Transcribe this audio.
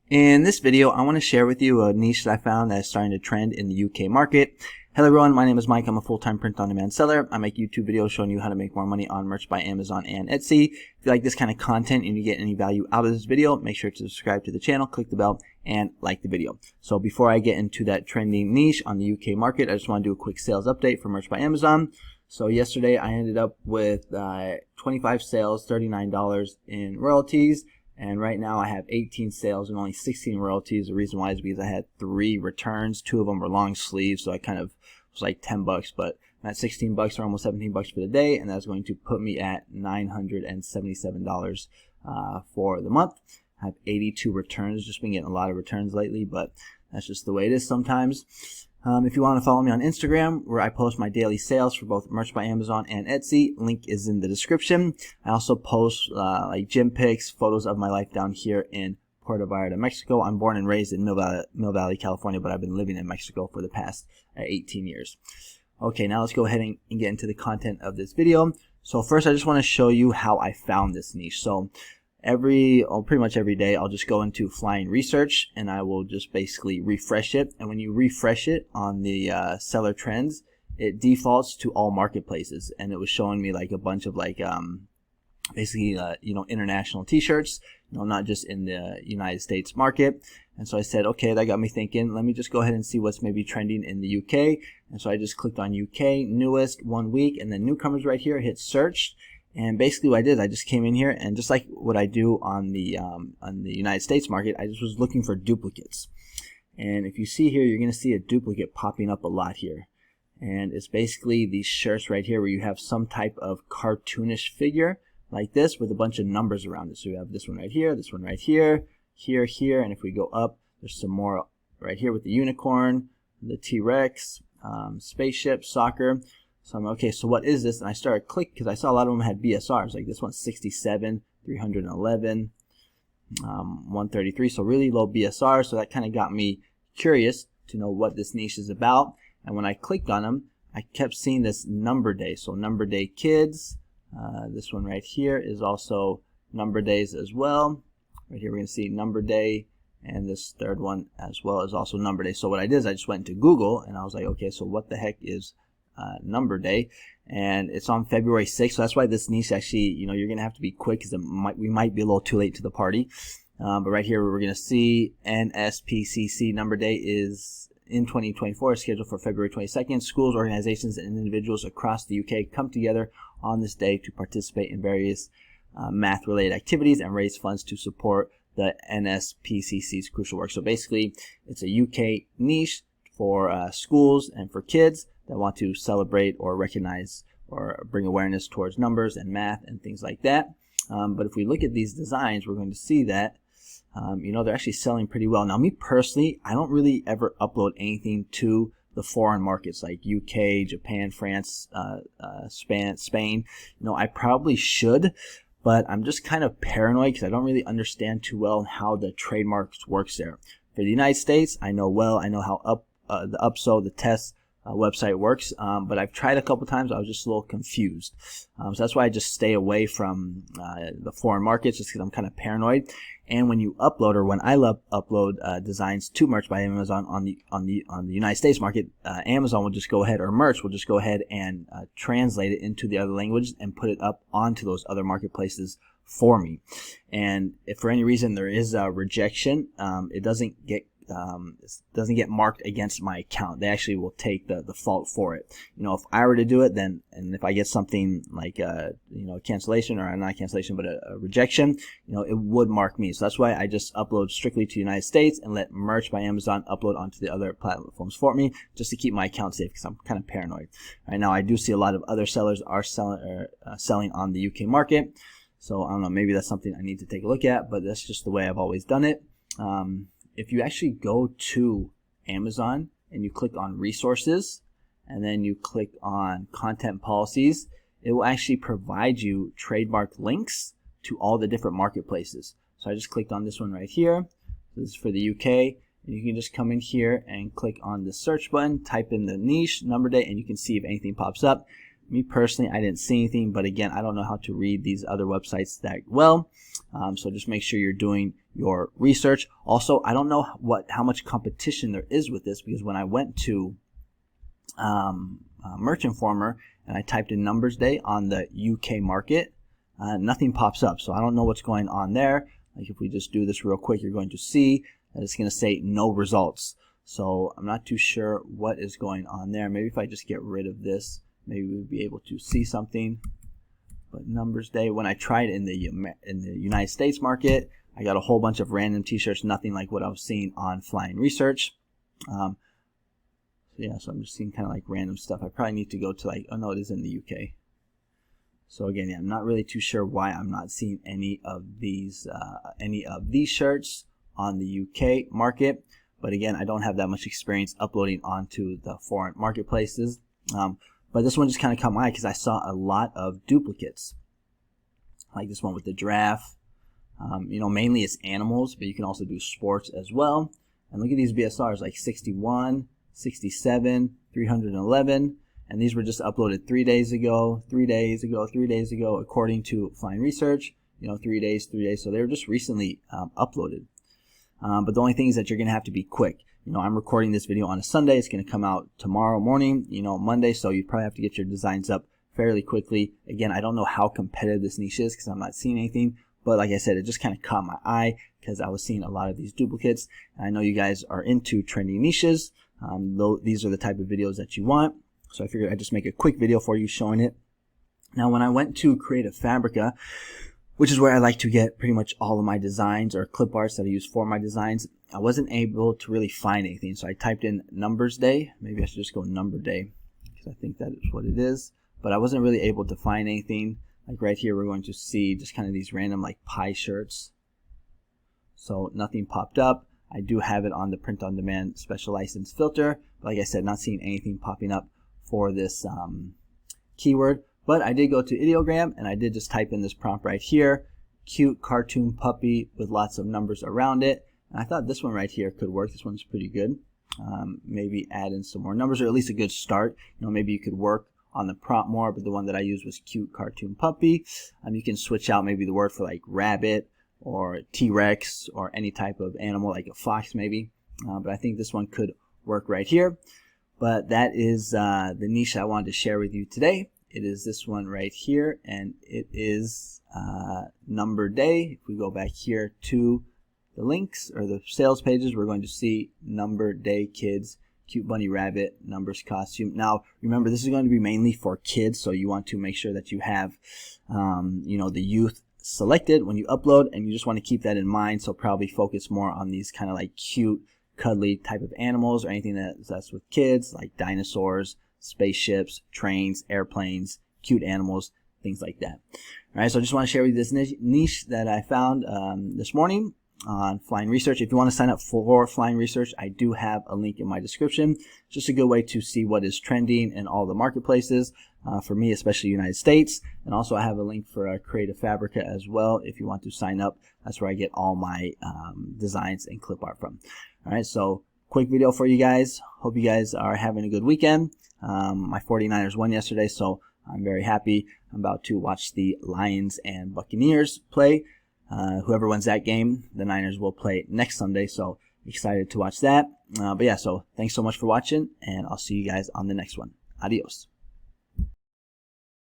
In this video, I want to share with you a niche that I found that is starting to trend in the UK market. Hello everyone, my name is Mike. I'm a full-time print-on-demand seller. I make YouTube videos showing you how to make more money on Merch by Amazon and Etsy. If you like this kind of content and you get any value out of this video, make sure to subscribe to the channel, click the bell, and like the video. So before I get into that trending niche on the UK market, I just want to do a quick sales update for Merch by Amazon. So yesterday I ended up with 25 sales, $39 in royalties. And right now I have 18 sales and only 16 royalties. The reason why is because I had 3 returns. 2 of them were long sleeves, so I kind of was like $10, but I'm at $16 or almost $17 for the day, and that's going to put me at $977 for the month. I have 82 returns. Just been getting a lot of returns lately, but that's just the way it is sometimes. If you want to follow me on Instagram, where I post my daily sales for both Merch by Amazon and Etsy, link is in the description. I also post like gym pics, photos of my life down here in Puerto Vallarta, Mexico. I'm born and raised in Mill Valley, California, but I've been living in Mexico for the past 18 years. Okay, now let's go ahead and get into the content of this video. So first, I just want to show you how I found this niche. So pretty much every day, I'll just go into Flying Research and I will just basically refresh it. And when you refresh it on the seller trends, it defaults to all marketplaces. And it was showing me like a bunch of like basically international t-shirts, not just in the United States market. And so I said, okay, that got me thinking, let me just go ahead and see what's maybe trending in the UK. And so I just clicked on UK, newest, 1 week, and then newcomers right here, hit search. And basically what I did, I just came in here and just like what I do on the United States market, I just was looking for duplicates. And if you see here, you're going to see a duplicate popping up a lot here. And it's basically these shirts right here where you have some type of cartoonish figure like this with a bunch of numbers around it. So you have this one right here, this one right here, here, and if we go up, there's some more right here with the unicorn, the T-Rex, spaceship, soccer. So I'm okay, so what is this? And I started clicking because I saw a lot of them had BSRs. Like this one's 67, 311, 133. So really low BSR. So that kind of got me curious to know what this niche is about. And when I clicked on them, I kept seeing this number day. So number day kids. This one right here is also number days as well. Right here we're going to see number day. And this third one as well is also number day. So what I did is I just went to Google and I was like, okay, so what the heck is number day? And it's on February 6th, so that's why this niche actually, you're gonna have to be quick because we might be a little too late to the party. But right here we're gonna see NSPCC number day is in 2024, scheduled for February 22nd. Schools, organizations, and individuals across the UK come together on this day to participate in various math-related activities and raise funds to support the NSPCC's crucial work. So basically, it's a UK niche for schools and for kids that want to celebrate or recognize or bring awareness towards numbers and math and things like that. But if we look at these designs, we're going to see that they're actually selling pretty well. Now, me personally, I don't really ever upload anything to the foreign markets like UK, Japan, France, Spain. I probably should, but I'm just kind of paranoid because I don't really understand too well how the trademarks works there. For the United States, I know how the UPSO, the test website works, but I've tried a couple times. I was just a little confused. So that's why I just stay away from the foreign markets, just because I'm kind of paranoid. And when you upload, or when I upload designs to Merch by Amazon on the United States market, Amazon will just go ahead, or Merch will just go ahead and translate it into the other language and put it up onto those other marketplaces for me. And if for any reason there is a rejection, it doesn't get marked against my account. They actually will take the fault for it. If I were to do it, then, and if I get something like a cancellation, or not a cancellation, but a rejection, it would mark me. So that's why I just upload strictly to the United States and let Merch by Amazon upload onto the other platforms for me, just to keep my account safe, because I'm kind of paranoid. Right now, I do see a lot of other sellers are selling on the UK market. So I don't know, maybe that's something I need to take a look at, but that's just the way I've always done it. If you actually go to Amazon and you click on resources and then you click on content policies, it will actually provide you trademark links to all the different marketplaces. So I just clicked on this one right here. This is for the UK, and you can just come in here and click on the search button, type in the niche, number day, and you can see if anything pops up. Me personally, I didn't see anything, but again, I don't know how to read these other websites that well. So just make sure you're doing your research. Also, I don't know how much competition there is with this, because when I went to Merch Informer and I typed in Numbers Day on the UK market, nothing pops up. So I don't know what's going on there. Like if we just do this real quick, you're going to see that it's going to say no results. So I'm not too sure what is going on there. Maybe if I just get rid of this, maybe we'll be able to see something. But Numbers Day, when I tried in the United States market, I got a whole bunch of random t-shirts, nothing like what I was seeing on Flying Research. Yeah, so I'm just seeing kind of like random stuff. I probably need to go to like, oh no, it is in the UK. So again, yeah, I'm not really too sure why I'm not seeing any of these shirts on the UK market. But again, I don't have that much experience uploading onto the foreign marketplaces. But this one just kind of caught my eye because I saw a lot of duplicates. Like this one with the giraffe. Mainly it's animals, but you can also do sports as well. And look at these BSRs, like 61, 67, 311. And these were just uploaded 3 days ago, 3 days ago, 3 days ago, according to Flying Research. 3 days. So they were just recently uploaded. But the only thing is that you're going to have to be quick. I'm recording this video on a Sunday. It's going to come out tomorrow morning, Monday. So you probably have to get your designs up fairly quickly. Again, I don't know how competitive this niche is because I'm not seeing anything. But like I said, it just kind of caught my eye because I was seeing a lot of these duplicates. And I know you guys are into trendy niches. These are the type of videos that you want. So I figured I'd just make a quick video for you showing it. Now, when I went to Creative Fabrica, which is where I like to get pretty much all of my designs or clip arts that I use for my designs, I wasn't able to really find anything. So I typed in Numbers Day. Maybe I should just go Number Day because I think that is what it is. But I wasn't really able to find anything. Like right here, we're going to see just kind of these random like pie shirts. So nothing popped up. I do have it on the print on demand special license filter. But like I said, not seeing anything popping up for this keyword. But I did go to Ideogram and I did just type in this prompt right here. Cute cartoon puppy with lots of numbers around it. And I thought this one right here could work. This one's pretty good. Maybe add in some more numbers, or at least a good start. Maybe you could work on the prompt more, but the one that I used was cute cartoon puppy. You can switch out maybe the word for like rabbit or T-Rex or any type of animal like a fox maybe. But I think this one could work right here. But that is the niche I wanted to share with you today. It is this one right here, and it is Number Day. If we go back here to the links or the sales pages, we're going to see Number Day Kids Cute Bunny Rabbit Numbers Costume. Now, remember, this is going to be mainly for kids, so you want to make sure that you have, the youth selected when you upload, and you just want to keep that in mind. So probably focus more on these kind of like cute, cuddly type of animals or anything that's with kids, like dinosaurs, spaceships, trains, airplanes, cute animals, things like that. All right, so I just want to share with you this niche that I found this morning on Flying Research. If you want to sign up for Flying Research, I do have a link in my description. It's just a good way to see what is trending in all the marketplaces, for me, especially United States. And also I have a link for Creative Fabrica as well if you want to sign up. That's where I get all my designs and clip art from. All right, so quick video for you guys. Hope you guys are having a good weekend. My 49ers won yesterday, so I'm very happy. I'm about to watch the Lions and Buccaneers play. Whoever wins that game, the Niners will play next Sunday, so excited to watch that. But yeah, so thanks so much for watching, and I'll see you guys on the next one. Adios.